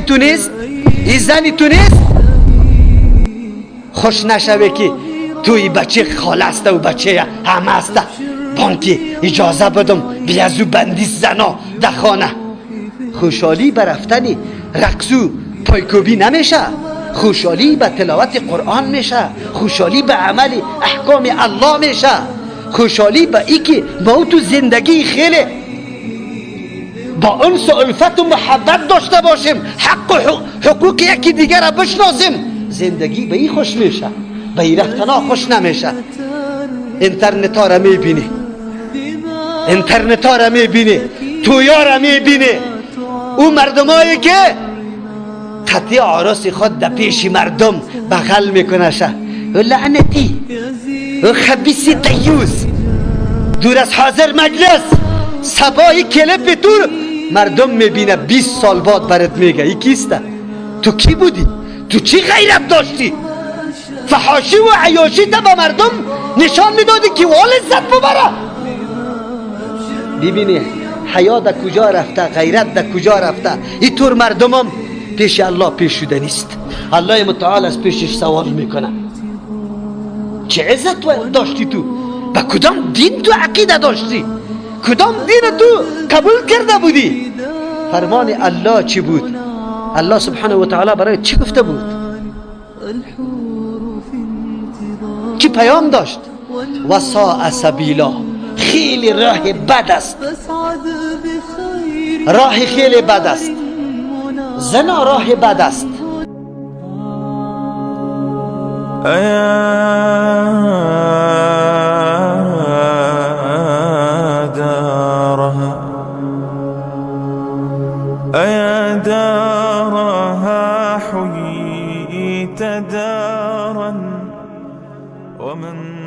تو نیست، این زنی تو نیست. خوش نشوه که توی بچه خاله است و بچه همه است. بانکی اجازه بدم بیازو بندیست زنا در خانه. خوشحالی به رفتن رقصو پایکوبی نمیشه، خوشحالی به تلاوت قرآن میشه، خوشحالی به عمل احکام الله میشه، خوشحالی به ای که ما تو زندگی خیلی با انس و الفت و محبت داشته باشیم، حق و حقوق یکی دیگر را بشناسیم. زندگی به ای خوش میشه، به ای رفتنا خوش نمیشه. اینترنت ها را میبینی، اینترنت ها را میبینی، تویا را میبینی، او مردم هایی که خطی عراس خود در پیش مردم بغل میکنه شه. و لعنتی و خبیث دیوز دور از حاضر مجلس سبای کلپ تو مردم میبینه 20 سال بعد برات میگه ای کیسته؟ تو کی بودی؟ تو چی غیرت داشتی؟ فحاشی و عیاشی تا به مردم نشان میدادی که وال عزت ببره. ببینی حیا در کجا رفته، غیرت در کجا رفته. اینطور مردم هم پیش الله پیش شده نیست. الله متعال از پیشش سوال میکنه چه عزت داشتی تو؟ به کدام دین تو عقیده داشتی؟ کدام دین تو قبول کرده بودی؟ فرمان الله چی بود؟ الله سبحانه و تعالی برای چی گفته بود؟ چی پیام داشت؟ وساء سبیلا، خیلی راه بد است، راه خیلی بد است، زنا راه بد است. أيا دارها حييت دارا ومن